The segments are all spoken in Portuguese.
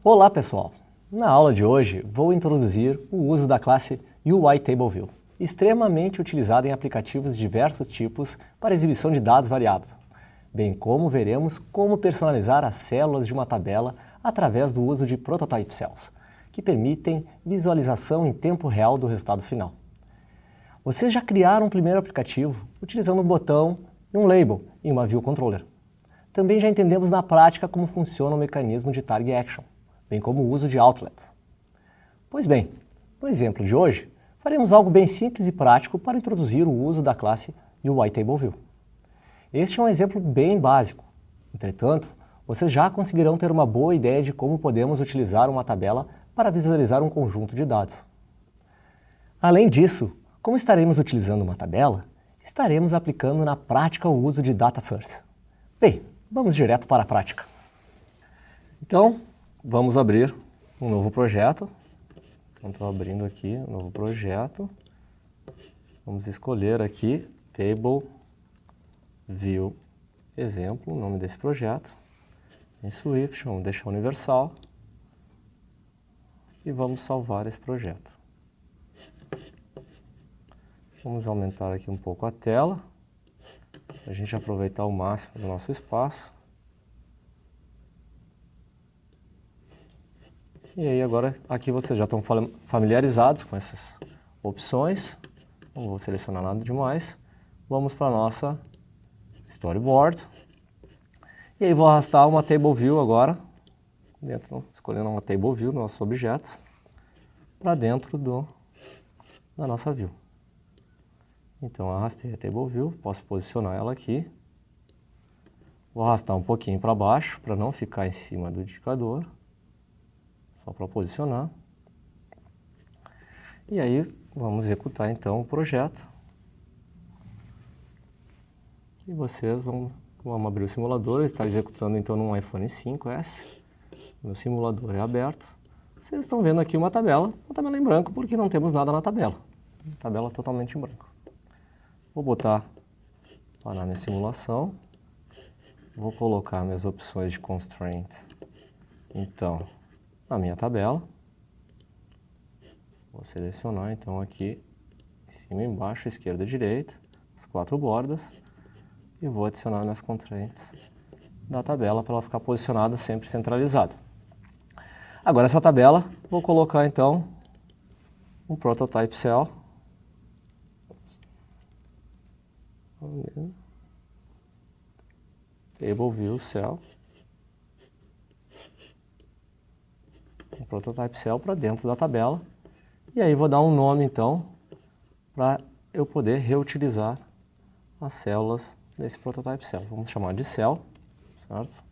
Olá pessoal! Na aula de hoje vou introduzir o uso da classe UITableView, extremamente utilizada em aplicativos de diversos tipos para exibição de dados variáveis, bem como veremos como personalizar as células de uma tabela através do uso de Prototype Cells, que permitem visualização em tempo real do resultado final. Vocês já criaram um primeiro aplicativo utilizando um botão e um label em uma View Controller. Também já entendemos na prática como funciona o mecanismo de Target Action, bem como o uso de outlets. Pois bem, no exemplo de hoje, faremos algo bem simples e prático para introduzir o uso da classe UITableView. Este é um exemplo bem básico. Entretanto, vocês já conseguirão ter uma boa ideia de como podemos utilizar uma tabela para visualizar um conjunto de dados. Além disso, como estaremos utilizando uma tabela, estaremos aplicando na prática o uso de Data Source. Bem, vamos direto para a prática. Então, vamos abrir um novo projeto. Então, estou abrindo aqui um novo projeto. Vamos escolher aqui Table View Exemplo, o nome desse projeto. Em Swift, vamos deixar universal. E vamos salvar esse projeto. Vamos aumentar aqui um pouco a tela, para a gente aproveitar o máximo do nosso espaço. E aí agora, aqui vocês já estão familiarizados com essas opções. Não vou selecionar nada demais. Vamos para a nossa storyboard. E aí vou arrastar uma table view agora, escolhendo uma table view, nossos objetos, para dentro da nossa view. Então arrastei a table view, posso posicionar ela aqui. Vou arrastar um pouquinho para baixo, para não ficar em cima do indicador. Só para posicionar. E aí, vamos executar então o projeto. E vocês vamos abrir o simulador, ele está executando então num iPhone 5S. Meu simulador é aberto. Vocês estão vendo aqui uma tabela em branco, porque não temos nada na tabela. Tabela totalmente em branco. Vou parar minha simulação. Vou colocar minhas opções de constraints. Então, na minha tabela. Vou selecionar então aqui em cima, embaixo, esquerda e direita, as 4 bordas. E vou adicionar minhas constraints da tabela para ela ficar posicionada sempre centralizada. Agora essa tabela, vou colocar então um Prototype Cell. Table View Cell. Um Prototype Cell para dentro da tabela. E aí vou dar um nome então, para eu poder reutilizar as células desse Prototype Cell. Vamos chamar de Cell, certo?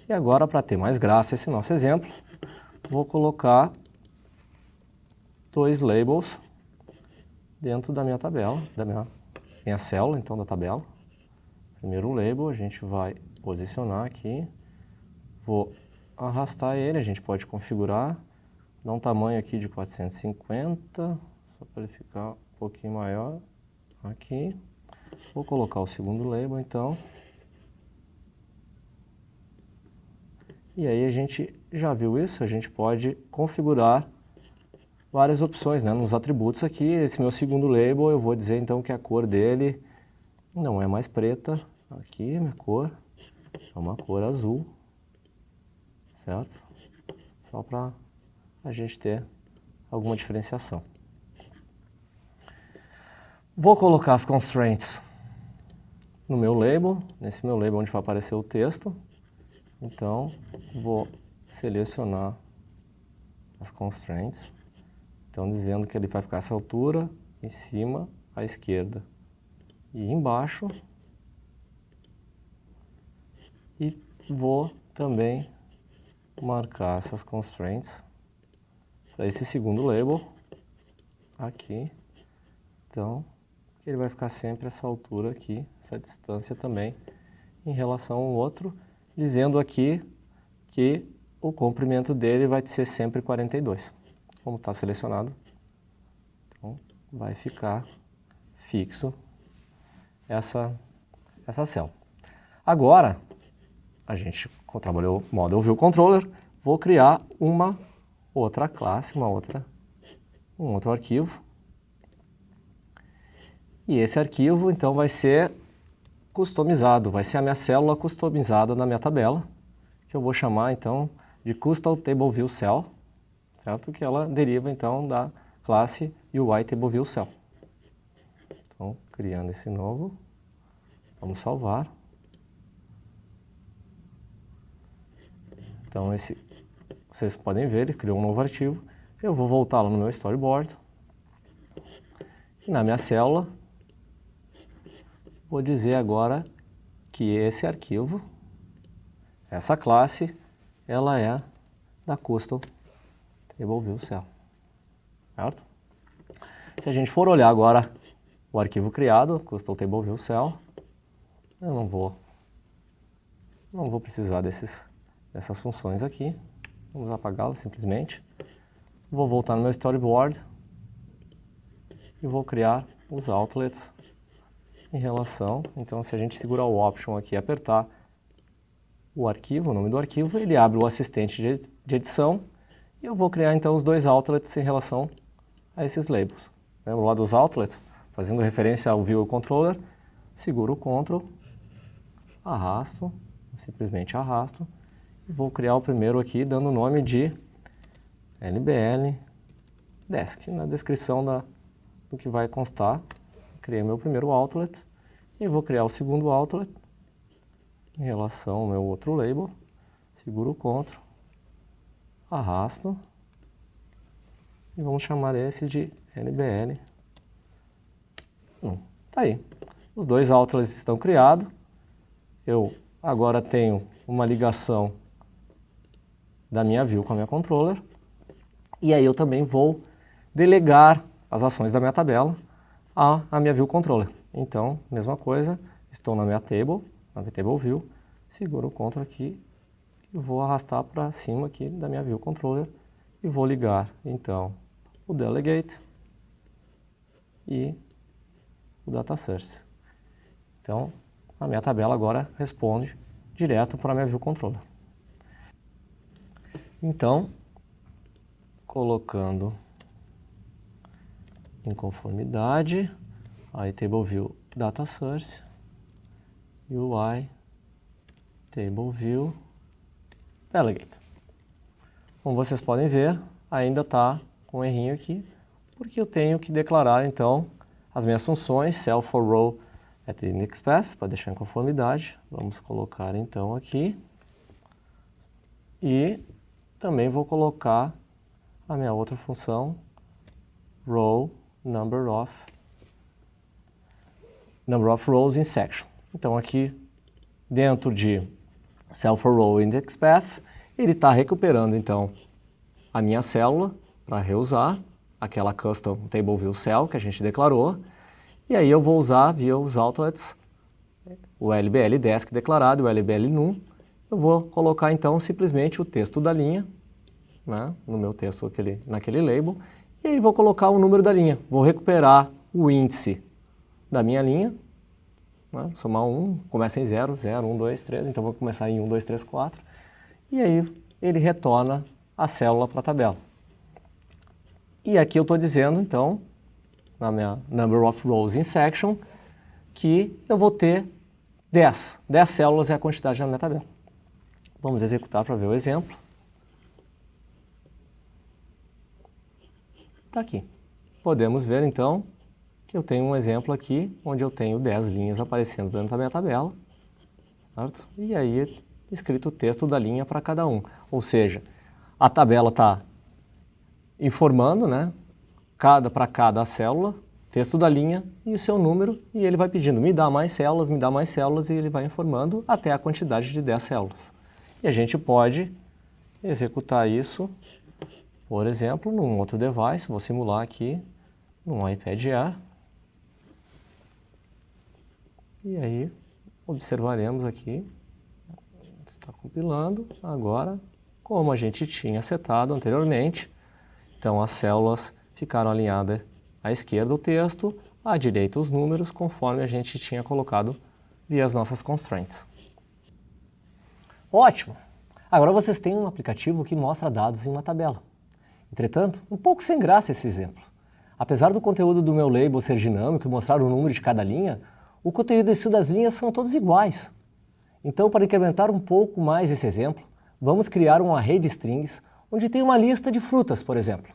E agora, para ter mais graça esse nosso exemplo, vou colocar 2 labels dentro da minha tabela, da minha célula, então, da tabela. Primeiro label, a gente vai posicionar aqui, vou arrastar ele, a gente pode configurar, dar um tamanho aqui de 450, só para ele ficar um pouquinho maior, aqui. Vou colocar o segundo label, então. E aí a gente já viu isso, a gente pode configurar várias opções, né? Nos atributos aqui, esse meu segundo label, eu vou dizer então que a cor dele não é mais preta. Aqui, minha cor é uma cor azul, certo? Só para a gente ter alguma diferenciação. Vou colocar as constraints no meu label, nesse meu label onde vai aparecer o texto. Então, vou selecionar as constraints. Então, dizendo que ele vai ficar essa altura, em cima, à esquerda e embaixo. E vou também marcar essas constraints para esse segundo label aqui. Então, ele vai ficar sempre essa altura aqui, essa distância também em relação ao outro, dizendo aqui que o comprimento dele vai ser sempre 42. Como está selecionado, então vai ficar fixo essa célula. Agora, a gente trabalhou Model View Controller, vou criar uma outra classe, um outro arquivo. E esse arquivo, então, vai ser customizado, vai ser a minha célula customizada na minha tabela, que eu vou chamar, então, de Custom Table View Cell, certo? Que ela deriva, então, da classe UI Table View Cell. Então, criando esse novo, vamos salvar. Então, vocês podem ver, ele criou um novo arquivo. Eu vou voltar lá no meu storyboard. E na minha célula, vou dizer agora que esse arquivo, essa classe, ela é da Custom Table View Cell. Certo? Se a gente for olhar agora o arquivo criado, Custom Table View Cell, eu não vou precisar dessas funções aqui. Vamos apagá-las simplesmente. Vou voltar no meu storyboard e vou criar os outlets em relação. Então, se a gente segurar o Option aqui e apertar o arquivo, o nome do arquivo, ele abre o assistente de edição e eu vou criar então os dois outlets em relação a esses labels. Lembra lá dos outlets? Fazendo referência ao View Controller, seguro o Ctrl, arrasto, simplesmente arrasto, e vou criar o primeiro aqui dando o nome de LBL Desk. Na descrição do que vai constar, criei meu primeiro outlet e vou criar o segundo outlet em relação ao meu outro label, seguro o Ctrl, arrasto e vamos chamar esse de LBL. Tá aí, os dois outlets estão criados. Eu agora tenho uma ligação da minha view com a minha controller e aí eu também vou delegar as ações da minha tabela a minha view controller. Então, mesma coisa, estou na minha table view, seguro o Ctrl aqui e vou arrastar para cima aqui da minha view controller e vou ligar, então, o delegate e o data source. Então, a minha tabela agora responde direto para a minha view controller. Então, colocando em conformidade, aí table view data source, UI table view delegate. Como vocês podem ver, ainda está com um errinho aqui, porque eu tenho que declarar então as minhas funções cell for row at index path para deixar em conformidade. Vamos colocar então aqui e também vou colocar a minha outra função row number of rows in section. Então aqui dentro de cell for row index path, ele está recuperando então a minha célula para reusar aquela custom table view cell que a gente declarou, e aí eu vou usar via os outlets o LBL desk declarado e o LBL num. Eu vou colocar então simplesmente o texto da linha, né, no meu texto naquele label, e aí vou colocar o número da linha. Vou recuperar o índice da minha linha, né, somar 1, começa em 0, 0, 1, 2, 3, então vou começar em 1, 2, 3, 4, e aí ele retorna a célula para a tabela. E aqui eu estou dizendo então, na minha number of rows in section, que eu vou ter 10. 10 células é a quantidade na minha tabela. Vamos executar para ver o exemplo. Está aqui. Podemos ver então que eu tenho um exemplo aqui, onde eu tenho 10 linhas aparecendo dentro da minha tabela, certo? E aí escrito o texto da linha para cada um. Ou seja, a tabela está informando, né, para cada célula, texto da linha e o seu número, e ele vai pedindo, me dá mais células, e ele vai informando até a quantidade de 10 células. E a gente pode executar isso, por exemplo, num outro device. Vou simular aqui, num iPad Air. E aí, observaremos aqui, está compilando agora, como a gente tinha setado anteriormente. Então, as células ficaram alinhadas à esquerda o texto, à direita os números, conforme a gente tinha colocado via as nossas constraints. Ótimo! Agora vocês têm um aplicativo que mostra dados em uma tabela. Entretanto, um pouco sem graça esse exemplo. Apesar do conteúdo do meu label ser dinâmico e mostrar o número de cada linha, o conteúdo das linhas são todos iguais. Então, para incrementar um pouco mais esse exemplo, vamos criar um array de strings onde tem uma lista de frutas, por exemplo.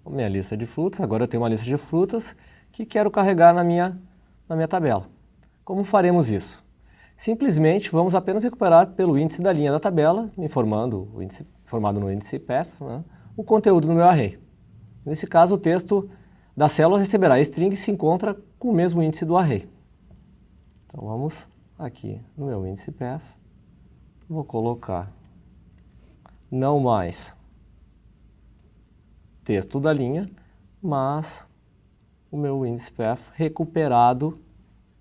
Minha lista de frutas, agora eu tenho uma lista de frutas que quero carregar na minha tabela. Como faremos isso? Simplesmente vamos apenas recuperar pelo índice da linha da tabela, informando o índice formado no índice path, né, o conteúdo do meu array. Nesse caso, o texto da célula receberá a string que se encontra com o mesmo índice do array. Então vamos aqui no meu índice path, vou colocar não mais texto da linha, mas o meu índice path recuperado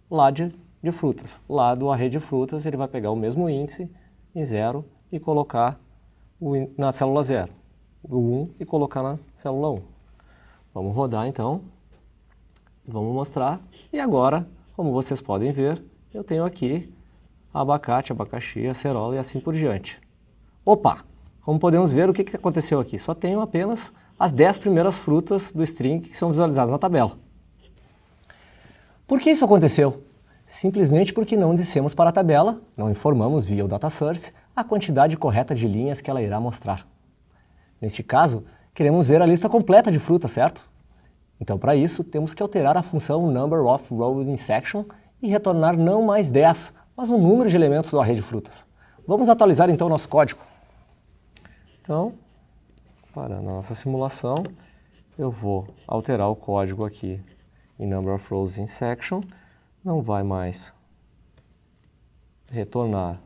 lá de frutas. Lá do array de frutas, ele vai pegar o mesmo índice em 0 e colocar na célula 0, o 1 e colocar na célula 1. Vamos rodar então, vamos mostrar. E agora, como vocês podem ver, eu tenho aqui abacate, abacaxi, acerola e assim por diante. Opa! Como podemos ver, o que aconteceu aqui? Só tenho apenas as 10 primeiras frutas do string que são visualizadas na tabela. Por que isso aconteceu? Simplesmente porque não dissemos para a tabela, não informamos via o data source, a quantidade correta de linhas que ela irá mostrar. Neste caso, queremos ver a lista completa de frutas, certo? Então, para isso, temos que alterar a função number of rows in section e retornar não mais 10, mas um número de elementos do array de frutas. Vamos atualizar então o nosso código. Então, para a nossa simulação, eu vou alterar o código aqui em number of rows in section. Não vai mais retornar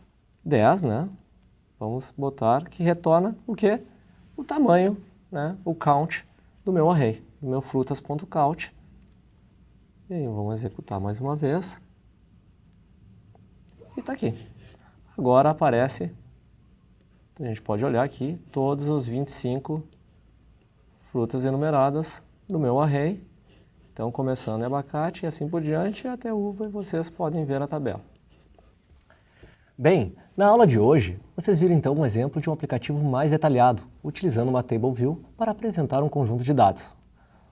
10, né? Vamos botar que retorna o quê? O tamanho, né? O count do meu array, do meu frutas.count. E aí vamos executar mais uma vez. E está aqui. Agora aparece, a gente pode olhar aqui, todos os 25 frutas enumeradas do meu array. Então, começando em abacate e assim por diante, até uva, e vocês podem ver a tabela. Bem, na aula de hoje, vocês viram então um exemplo de um aplicativo mais detalhado, utilizando uma Table View para apresentar um conjunto de dados.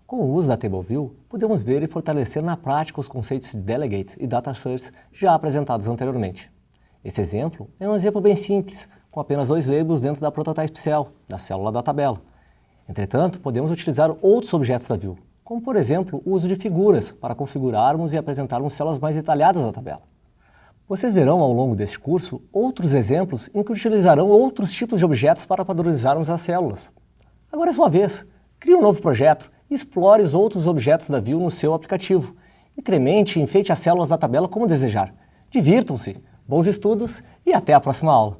Com o uso da Table View, podemos ver e fortalecer na prática os conceitos de Delegate e Data Source já apresentados anteriormente. Esse exemplo é um exemplo bem simples, com apenas 2 labels dentro da Prototype Cell, da célula da tabela. Entretanto, podemos utilizar outros objetos da View, como por exemplo o uso de figuras para configurarmos e apresentarmos células mais detalhadas da tabela. Vocês verão ao longo deste curso outros exemplos em que utilizarão outros tipos de objetos para padronizarmos as células. Agora é sua vez. Crie um novo projeto e explore os outros objetos da View no seu aplicativo. Incremente e enfeite as células da tabela como desejar. Divirtam-se, bons estudos e até a próxima aula.